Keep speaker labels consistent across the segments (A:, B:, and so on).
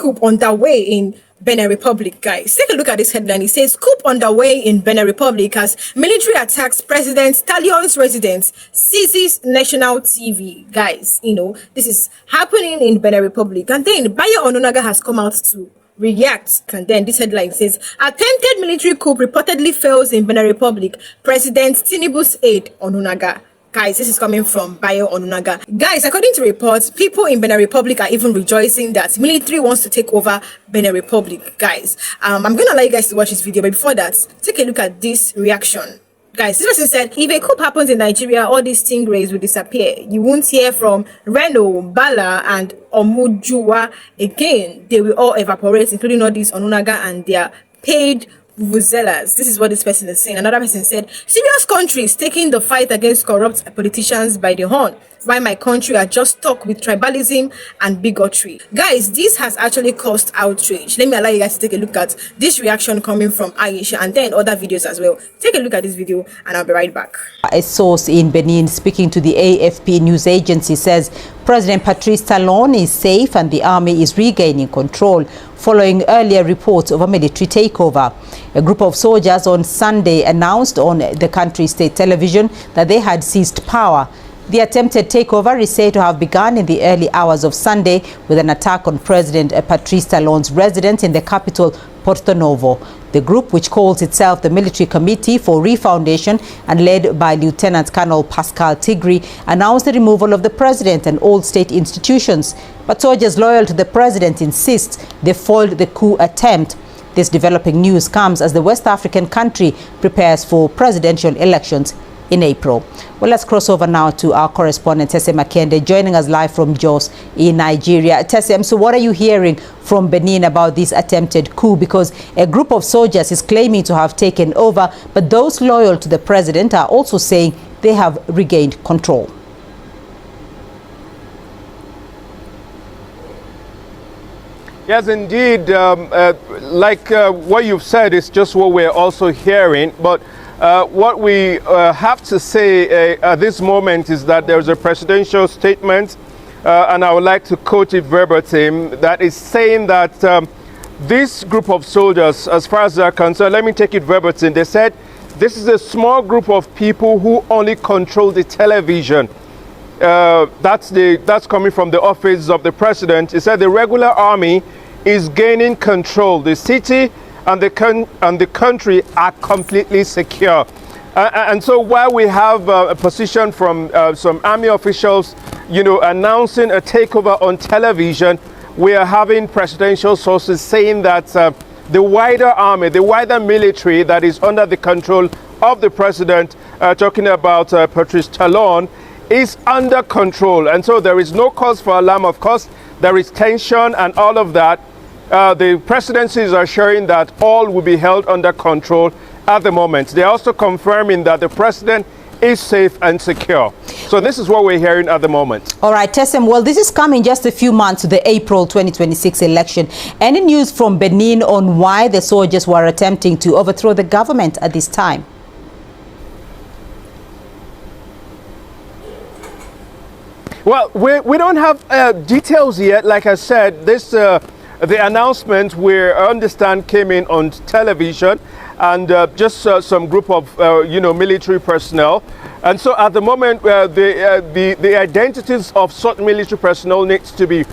A: coup underway in Benin Republic, guys. Take a look at this headline. It says, coup underway in Benin Republic as military attacks President Talion's residence, seizes national TV. Guys, you know, this is happening in Benin Republic. And then Bayo Ononaga has come out to react. And then this headline says, attempted military coup reportedly fails in Benin Republic. President Tinubu's aide Ononaga. Guys, this is coming from Bayo Ononaga. Guys, according to reports, people in Benin Republic are even rejoicing that military wants to take over Benin Republic. Guys, I'm going to allow you guys to watch this video, but before that, take a look at this reaction. Guys, this person said, if a coup happens in Nigeria, all these stingrays will disappear. You won't hear from Reno, Bala, and Omujuwa again. They will all evaporate, including all these Ononaga and their paid vuvuzelas. This is what this person is saying. Another person said, serious countries taking the fight against corrupt politicians by the horn, while my country are just stuck with tribalism and bigotry. Guys, this has actually caused outrage. Let me allow you guys to take a look at this reaction coming from Aisha and then other videos as well. Take a look at this video and I'll be right back.
B: A source in Benin speaking to the AFP news agency says President Patrice Talon is safe and the army is regaining control following earlier reports of a military takeover. A group of soldiers on Sunday announced on the country's state television that they had seized power. The attempted takeover is said to have begun in the early hours of Sunday with an attack on President Patrice Talon's residence in the capital, Cotonou. The group, which calls itself the Military Committee for Refoundation and led by Lieutenant Colonel Pascal Tigri, announced the removal of the president and all state institutions. But soldiers loyal to the president insist they foiled the coup attempt. This developing news comes as the West African country prepares for presidential elections in April. Well, let's cross over now to our correspondent, Tese Makende, joining us live from Jos in Nigeria. Tese, so what are you hearing from Benin about this attempted coup? Because a group of soldiers is claiming to have taken over, but those loyal to the president are also saying they have regained control.
C: Yes, indeed. What you've said is just what we're also hearing. But what we have to say at this moment is that there's a presidential statement, and I would like to quote it verbatim, that is saying that this group of soldiers, as far as they're concerned, let me take it verbatim, they said this is a small group of people who only control the television. That's coming from the office of the president. He said the regular army is gaining control. The city and the country are completely secure. And so while we have a position from some army officials, announcing a takeover on television, we are having presidential sources saying that the wider army, the wider military that is under the control of the president, talking about Patrice Talon, is under control. And so there is no cause for alarm. Of course, there is tension and all of that. The presidencies are assuring that all will be held under control at the moment. They're also confirming that the president is safe and secure. So this is what we're hearing at the moment.
B: All right, Tessem, well, this is coming just a few months to the April 2026 election. Any news from Benin on why the soldiers were attempting to overthrow the government at this time?
C: Well, we don't have details yet. Like I said, the announcement, we understand, came in on television, and just some group of military personnel. And so at the moment, the identities of certain military personnel needs to be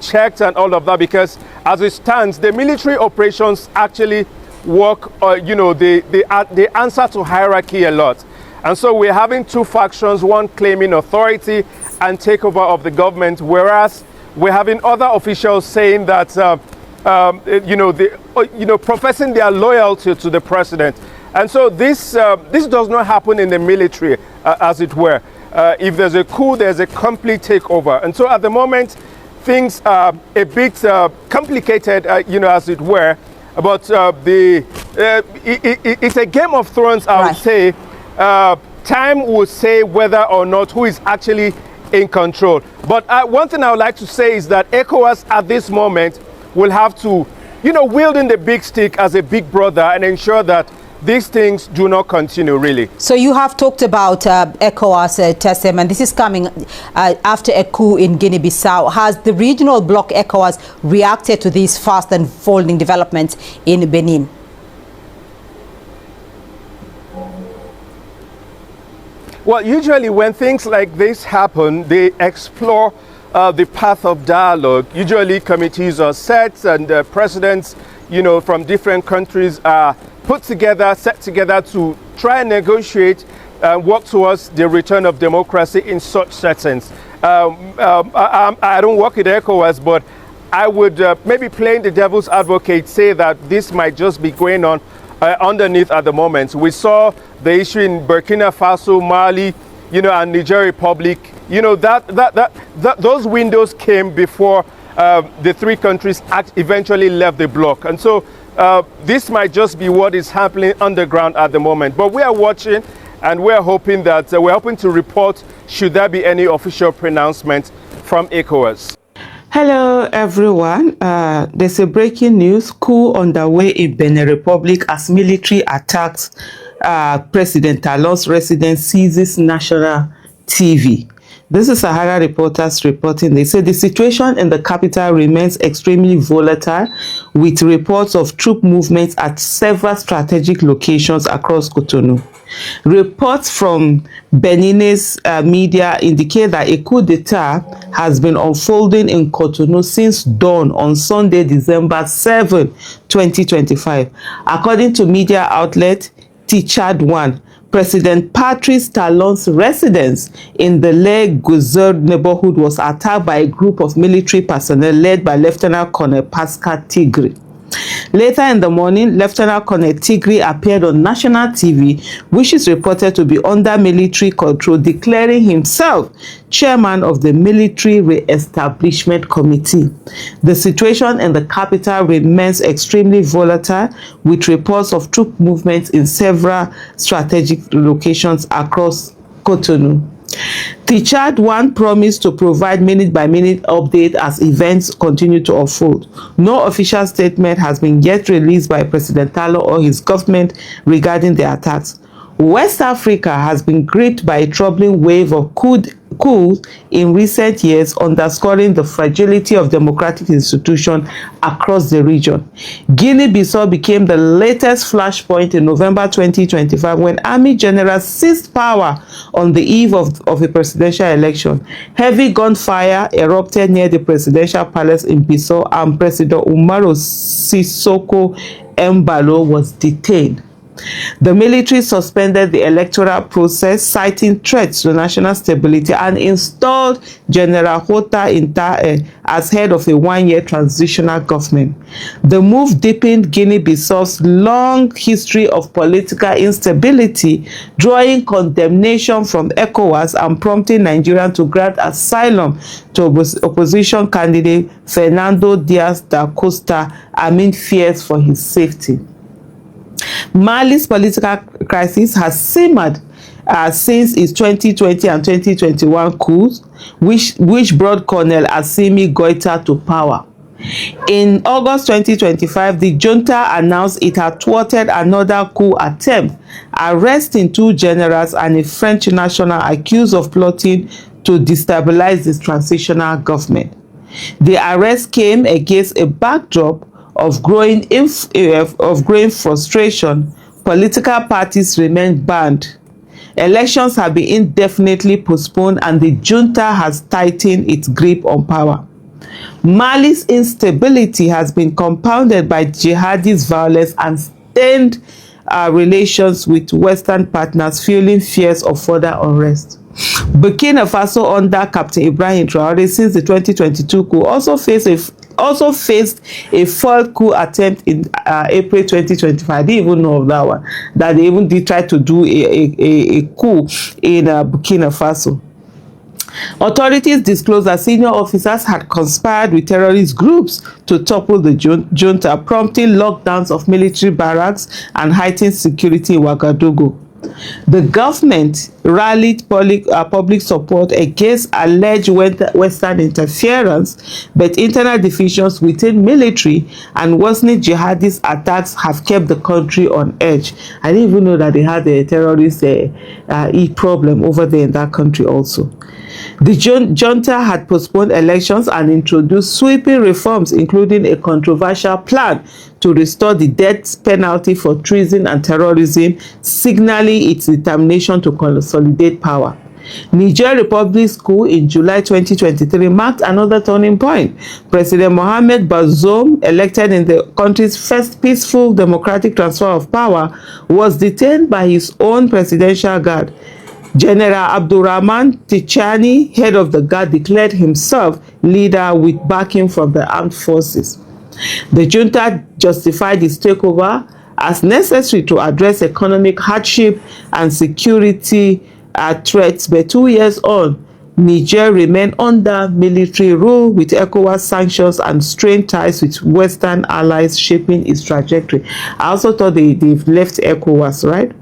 C: checked and all of that, because as it stands, the military operations actually work. They answer to hierarchy a lot. And so we're having two factions, one claiming authority and takeover of the government, whereas we're having other officials saying that, professing their loyalty to the president. And so this does not happen in the military, as it were. If there's a coup, there's a complete takeover. And so at the moment, things are a bit complicated, as it were. But it's a Game of Thrones, I would say. Time will say whether or not who is actually in control. But one thing I would like to say is that ECOWAS at this moment will have to, wield in the big stick as a big brother and ensure that these things do not continue, really.
B: So you have talked about ECOWAS, Tessem, and this is coming after a coup in Guinea-Bissau. Has the regional bloc ECOWAS reacted to these fast unfolding developments in Benin?
C: Well, usually when things like this happen, they explore the path of dialogue. Usually committees are set and presidents, from different countries are set together to try and negotiate and work towards the return of democracy in such settings. I don't work at ECOWAS, but I would maybe playing the devil's advocate say that this might just be going on underneath at the moment. We saw the issue in Burkina Faso, Mali, and Niger Republic. Those windows came before the three countries eventually left the bloc. And so this might just be what is happening underground at the moment. But we are watching, and we're hoping to report should there be any official pronouncement from ECOWAS.
D: Hello everyone, there's a breaking news: coup underway in Benin Republic as military attacks President Talon's residence, seizes national TV. This is Sahara Reporters reporting. They say the situation in the capital remains extremely volatile, with reports of troop movements at several strategic locations across Cotonou. Reports from Beninese media indicate that a coup d'etat has been unfolding in Cotonou since dawn on Sunday, December 7, 2025. According to media outlet Tichad One, President Patrice Talon's residence in the Le Guzerd neighborhood was attacked by a group of military personnel led by Lieutenant Colonel Pascal Tigri. Later in the morning, Lieutenant Colonel Tigri appeared on national TV, which is reported to be under military control, declaring himself chairman of the Military Re-establishment Committee. The situation in the capital remains extremely volatile, with reports of troop movements in several strategic locations across Cotonou. Tichad One promised to provide minute-by-minute update as events continue to unfold. No official statement has been yet released by President Talon or his government regarding the attacks. West Africa has been gripped by a troubling wave of coups in recent years, underscoring the fragility of democratic institutions across the region. Guinea-Bissau became the latest flashpoint in November 2025 when army generals seized power on the eve of a presidential election. Heavy gunfire erupted near the presidential palace in Bissau, and President Umaru Sissoco Embalo was detained. The military suspended the electoral process, citing threats to national stability, and installed General Hota Intae as head of a one-year transitional government. The move deepened Guinea-Bissau's long history of political instability, drawing condemnation from ECOWAS and prompting Nigeria to grant asylum to opposition candidate Fernando Diaz da Costa amid fears for his safety. Mali's political crisis has simmered since its 2020 and 2021 coups, which brought Colonel Assimi Goïta to power. In August 2025, the junta announced it had thwarted another coup attempt, arresting 2 generals and a French national accused of plotting to destabilize the transitional government. The arrest came against a backdrop of growing frustration. Political parties remain banned. Elections have been indefinitely postponed, and the junta has tightened its grip on power. Mali's instability has been compounded by jihadist violence and strained relations with Western partners, fueling fears of further unrest. Burkina Faso, under Captain Ibrahim Traoré, since the 2022 coup, also faced a failed coup attempt in April 2025. I didn't even know of that one, that they even did try to do a coup in Burkina Faso. Authorities disclosed that senior officers had conspired with terrorist groups to topple the junta, prompting lockdowns of military barracks and heightened security in Ouagadougou. The government rallied public support against alleged Western interference, but internal divisions within military and worsening jihadist attacks have kept the country on edge. I didn't even know that they had a terrorist problem over there in that country also. The junta had postponed elections and introduced sweeping reforms, including a controversial plan to restore the death penalty for treason and terrorism, signaling its determination to consolidate power. Niger Republic's coup in July 2023 marked another turning point. President Mohamed Bazoum, elected in the country's first peaceful democratic transfer of power, was detained by his own presidential guard. General Abdurrahman Tichani, head of the guard, declared himself leader with backing from the armed forces. The junta justified its takeover as necessary to address economic hardship and security threats, but 2 years on, Niger remained under military rule with ECOWAS sanctions and strained ties with Western allies shaping its trajectory. I also thought they've left ECOWAS, right?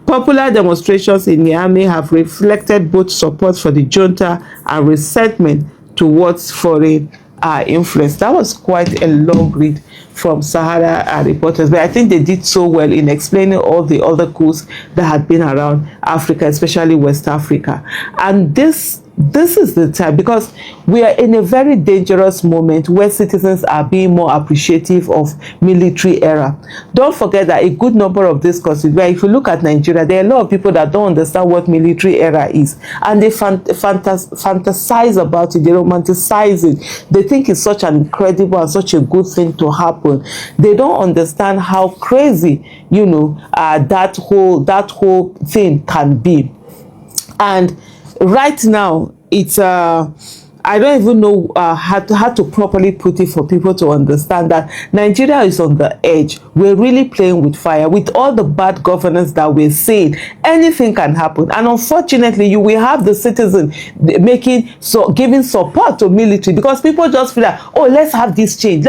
D: Popular demonstrations in Niamey have reflected both support for the junta and resentment towards foreign influence. That was quite a long read from Sahara reporters, but I think they did so well in explaining all the other coups that had been around Africa, especially West Africa. And this is the time, because we are in a very dangerous moment where citizens are being more appreciative of military era. Don't forget that a good number of this countries, where if you look at Nigeria, there are a lot of people that don't understand what military era is, and they fantasize about it, they romanticize it, they think it's such an incredible and such a good thing to happen. They don't understand how crazy, that whole thing can be. And right now, it's I don't even know how to properly put it for people to understand that Nigeria is on the edge. We're really playing with fire. With all the bad governance that we're seeing, anything can happen. And unfortunately, you will have the citizen giving support to military, because people just feel like, oh, let's have this change.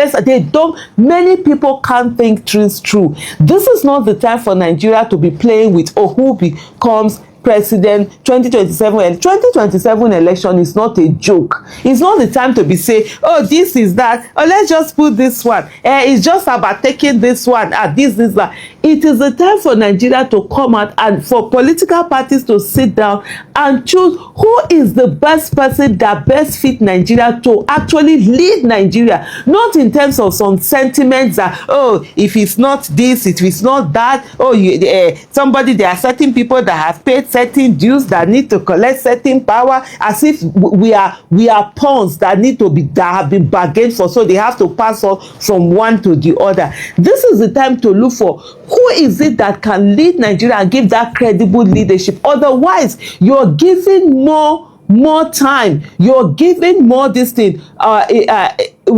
D: Many people can't think things through. This is not the time for Nigeria to be playing with, who becomes president 2027. And 2027 election is not a joke. It's not the time to be saying, oh, this is that, oh, let's just put this one, it's just about taking this one, this that. It is the time for Nigeria to come out and for political parties to sit down and choose who is the best person that best fit Nigeria to actually lead Nigeria, not in terms of some sentiments that, oh, if it's not this, if it's not that, oh, there are certain people that have paid certain dues that need to collect certain power, as if we are pawns that have been bargained for, so they have to pass on from one to the other. This is the time to look for who is it that can lead Nigeria and give that credible leadership. Otherwise, you're giving more time, you're giving more this thing,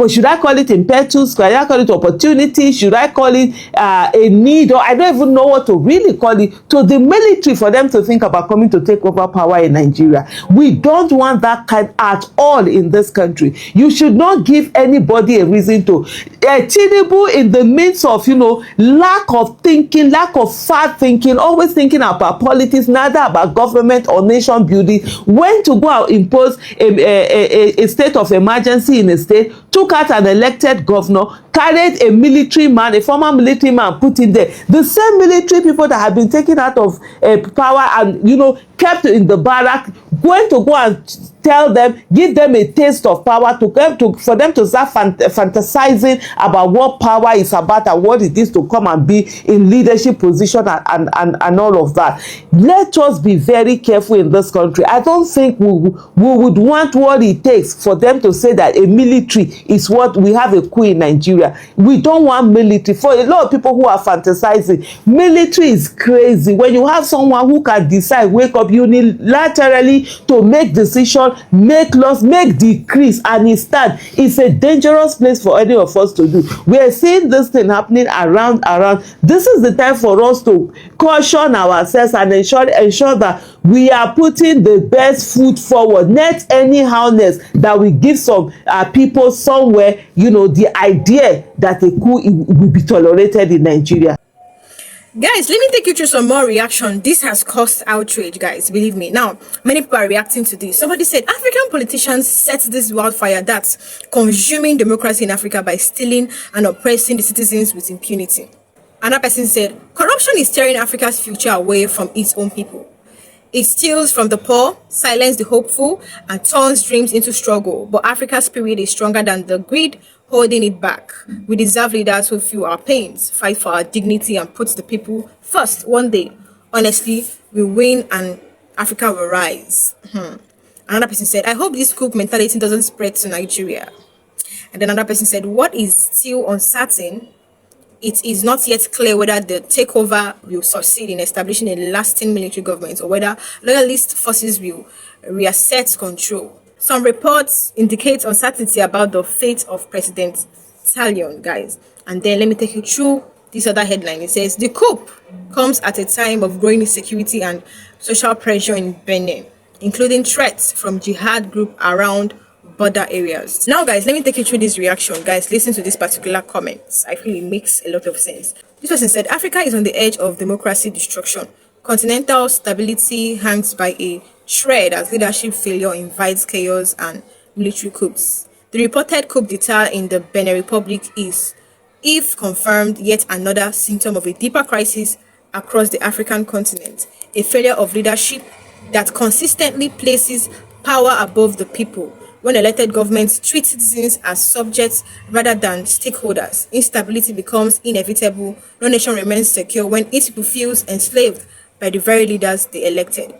D: should I call it impetus? Should I call it opportunity? Should I call it a need? Or I don't even know what to really call it, to the military for them to think about coming to take over power in Nigeria. We don't want that kind at all in this country. You should not give anybody a reason to. Tinubu, in the midst of, lack of thinking, lack of far thinking, always thinking about politics, neither about government or nation building, went to go and impose a state of emergency in a state, took out an elected governor, carried a military man, a former military man, put in there. The same military people that have been taken out of power and, kept in the barrack, going to go and tell them, give them a taste of power for them to start fantasizing about what power is about and what it is to come and be in leadership position and all of that. Let us be very careful in this country. I don't think we would want what it takes for them to say that a military is what we have a coup in Nigeria. We don't want military. For a lot of people who are fantasizing, military is crazy. When you have someone who can decide, wake up unilaterally to make decisions, make laws, make decrees, and instead it's a dangerous place for any of us to do. We are seeing this thing happening around. This is the time for us to caution ourselves and ensure that we are putting the best foot forward, not anyhowness that we give some people somewhere, the idea that a coup will be tolerated in Nigeria.
A: Guys, let me take you through some more reaction. This has caused outrage, guys. Believe me. Now, many people are reacting to this. Somebody said African politicians set this wildfire that's consuming democracy in Africa by stealing and oppressing the citizens with impunity. Another person said corruption is tearing Africa's future away from its own people. It steals from the poor, silences the hopeful, and turns dreams into struggle. But Africa's spirit is stronger than the greed holding it back. We deserve leaders who feel our pains, fight for our dignity, and put the people first. One day, honestly, we win and Africa will rise. Another person said, I hope this coup mentality doesn't spread to Nigeria. And then another person said, what is still uncertain? It is not yet clear whether the takeover will succeed in establishing a lasting military government or whether loyalist forces will reassert control. Some reports indicate uncertainty about the fate of President Talon, guys. And then let me take you through this other headline. It says, the coup comes at a time of growing insecurity and social pressure in Benin, including threats from jihad group around border areas. Now, guys, let me take you through this reaction. Guys, listen to this particular comment. I feel it makes a lot of sense. This person said, Africa is on the edge of democracy destruction. Continental stability hangs by a thread as leadership failure invites chaos and military coups. The reported coup d'etat in the Benin Republic is, if confirmed, yet another symptom of a deeper crisis across the African continent. A failure of leadership that consistently places power above the people. When elected governments treat citizens as subjects rather than stakeholders, instability becomes inevitable. No nation remains secure when its people feels enslaved by the very leaders they elected.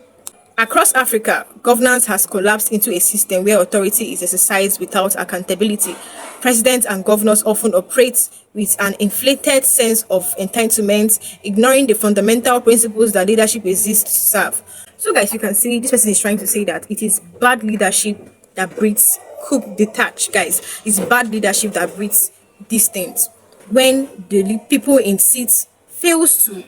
A: Across Africa, governance has collapsed into a system where authority is exercised without accountability. Presidents and governors often operate with an inflated sense of entitlement, ignoring the fundamental principles that leadership exists to serve. So guys, you can see this person is trying to say that it is bad leadership that breeds coup detach, guys. It's bad leadership that breeds these things. When the people in seats fails to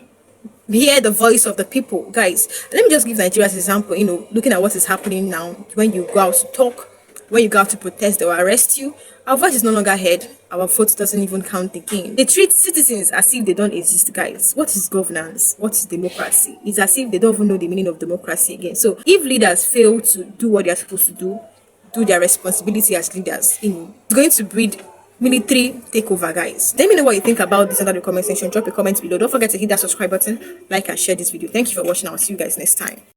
A: hear the voice of the people, guys. Let me just give Nigeria as an example. Looking at what is happening now, when you go out to talk, when you go out to protest, they will arrest you. Our voice is no longer heard. Our vote doesn't even count again. They treat citizens as if they don't exist, guys. What is governance? What is democracy? It's as if they don't even know the meaning of democracy again. So if leaders fail to do what they are supposed to do their responsibility as leaders, it's going to breed military takeover, guys. Let me know what you think about this under the comment section. Drop a comment below. Don't forget to hit that subscribe button, like and share this video. Thank you for watching. I'll see you guys next time.